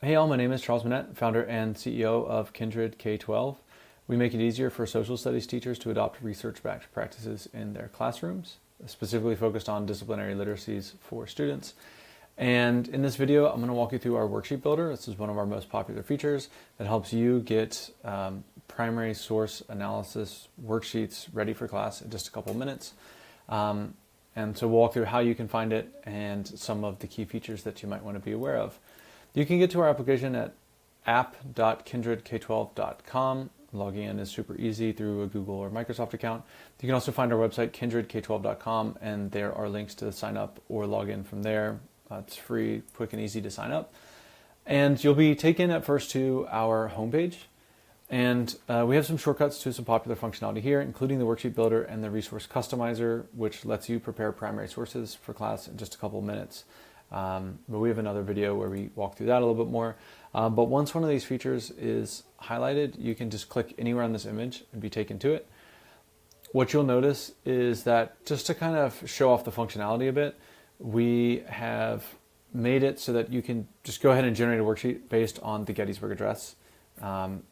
Hey all, my name is Charles Manette, founder and CEO of Kindred K-12. We make it easier for social studies teachers to adopt research-backed practices in their classrooms, specifically focused on disciplinary literacies for students. And in this video, I'm going to walk you through our Worksheet Builder. This is one of our most popular features that helps you get primary source analysis worksheets ready for class in just a couple of minutes. And so we'll walk through how you can find it and some of the key features that you might want to be aware of. You can get to our application at app.kindredk12.com. Logging in is super easy through a Google or Microsoft account. You can also find our website, kindredk12.com, and there are links to sign up or log in from there. It's free, quick, and easy to sign up. And you'll be taken at first to our homepage. And we have some shortcuts to some popular functionality here, including the Worksheet Builder and the Resource Customizer, which lets you prepare primary sources for class in just a couple of minutes. But we have another video where we walk through that a little bit more. But once one of these features is highlighted, you can just click anywhere on this image and be taken to it. What you'll notice is that just to kind of show off the functionality a bit, we have made it so that you can just go ahead and generate a worksheet based on the Gettysburg Address.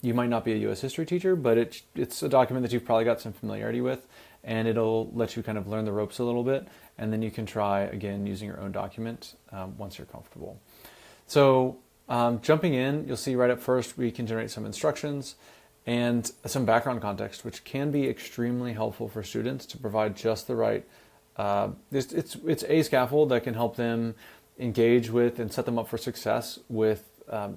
You might not be a U.S. history teacher, but it's a document that you've probably got some familiarity with, and it'll let you kind of learn the ropes a little bit, and then you can try again using your own document once you're comfortable. So jumping in, you'll see right up first we can generate some instructions and some background context, which can be extremely helpful for students to provide just the right. It's a scaffold that can help them engage with and set them up for success with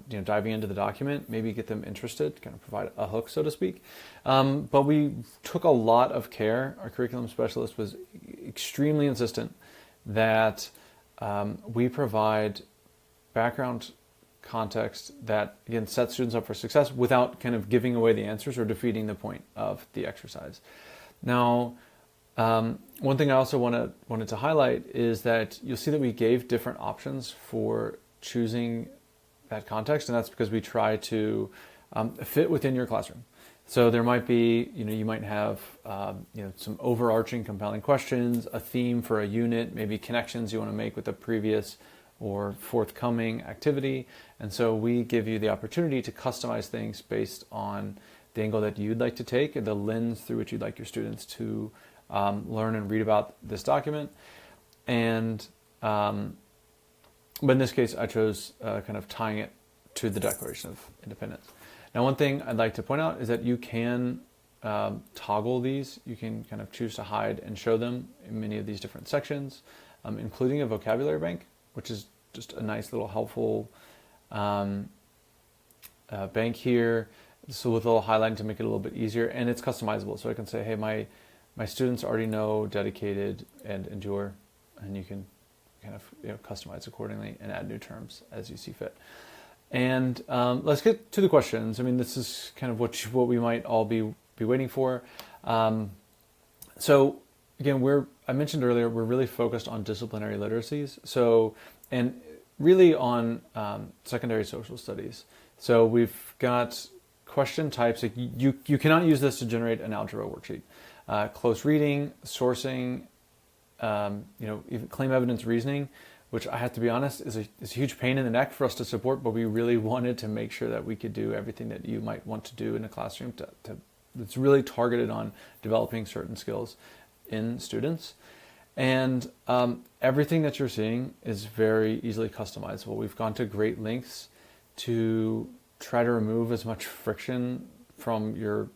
diving into the document, maybe get them interested, kind of provide a hook, so to speak. But we took a lot of care. Our curriculum specialist was extremely insistent that we provide background context that, again, sets students up for success without kind of giving away the answers or defeating the point of the exercise. Now, one thing I also wanted to highlight is that you'll see that we gave different options for choosing that context, and that's because we try to fit within your classroom. So there might be, you might have, some overarching compelling questions, a theme for a unit, maybe connections you want to make with the previous or forthcoming activity. And so we give you the opportunity to customize things based on the angle that you'd like to take and the lens through which you'd like your students to learn and read about this document. And but in this case, I chose kind of tying it to the Declaration of Independence. Now, one thing I'd like to point out is that you can toggle these. You can kind of choose to hide and show them in many of these different sections, including a vocabulary bank, which is just a nice little helpful bank here. So with a little highlighting to make it a little bit easier, and it's customizable. So I can say, hey, my students already know dedicated and endure, and you can kind of customize accordingly and add new terms as you see fit. And let's get to the questions. I mean, this is kind of what we might all be waiting for. So again, I mentioned earlier, we're really focused on disciplinary literacies. So, and really on secondary social studies. So we've got question types. Like you cannot use this to generate an algebra worksheet. Close reading, sourcing, even claim evidence reasoning, which I have to be honest is a huge pain in the neck for us to support, but we really wanted to make sure that we could do everything that you might want to do in a classroom that's really targeted on developing certain skills in students. And everything that you're seeing is very easily customizable. We've gone to great lengths to try to remove as much friction from your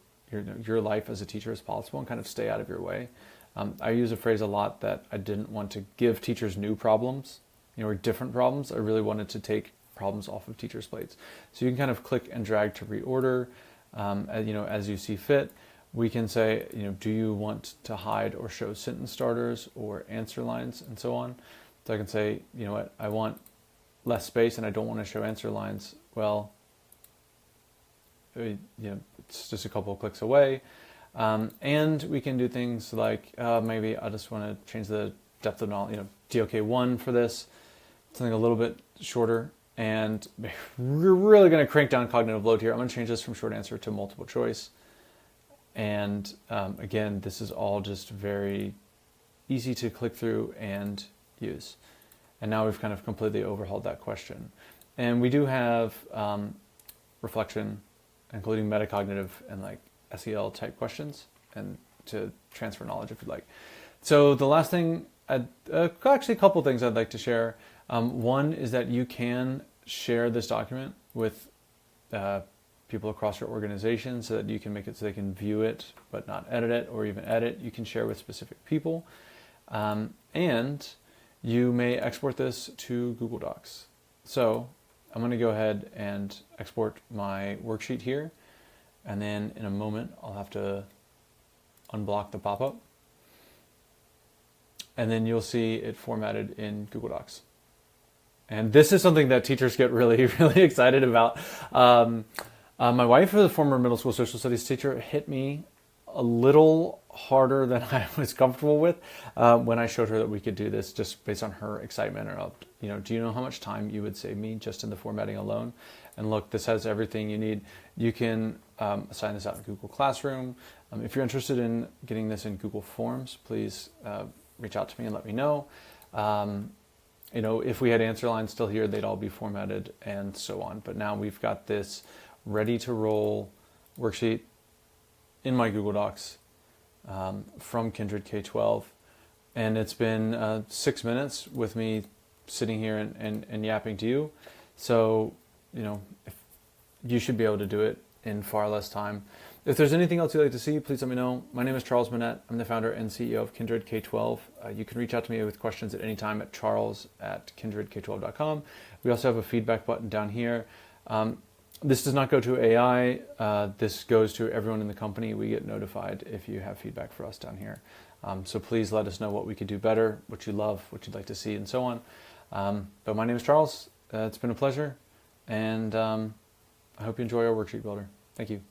life as a teacher as possible and kind of stay out of your way. I use a phrase a lot that I didn't want to give teachers new problems, or different problems. I really wanted to take problems off of teachers' plates. So you can kind of click and drag to reorder, as you see fit. We can say, do you want to hide or show sentence starters or answer lines and so on. So I can say, I want less space and I don't want to show answer lines. Well, it's just a couple of clicks away. And we can do things like maybe I just want to change the depth of knowledge, DOK1 for this, something a little bit shorter. And we're really going to crank down cognitive load here. I'm going to change this from short answer to multiple choice. And again, this is all just very easy to click through and use. And now we've kind of completely overhauled that question. And we do have reflection, including metacognitive and like SEL type questions, and to transfer knowledge if you'd like. So the last thing, actually a couple things I'd like to share. One is that you can share this document with people across your organization so that you can make it so they can view it but not edit it, or even edit. You can share with specific people. And you may export this to Google Docs. So I'm going to go ahead and export my worksheet here, and then in a moment I'll have to unblock the pop-up, and then you'll see it formatted in Google Docs. And this is something that teachers get really, really excited about. My wife, who is a former middle school social studies teacher, hit me a little harder than I was comfortable with when I showed her that we could do this, just based on her excitement. Or, do you know how much time you would save me just in the formatting alone? And look, this has everything you need. You can assign this out in Google Classroom. If you're interested in getting this in Google Forms, please reach out to me and let me know. If we had answer lines still here, they'd all be formatted and so on. But now we've got this ready to roll worksheet in my Google Docs from Kindred K-12. And it's been 6 minutes with me sitting here and yapping to you. So, if you should be able to do it in far less time. If there's anything else you'd like to see, please let me know. My name is Charles Manette. I'm the founder and CEO of Kindred K-12. You can reach out to me with questions at any time at charles@kindredk12.com. We also have a feedback button down here. This does not go to AI. This goes to everyone in the company. We get notified if you have feedback for us down here. So please let us know what we could do better, what you love, what you'd like to see, and so on. But my name is Charles. It's been a pleasure, and I hope you enjoy our worksheet builder. Thank you.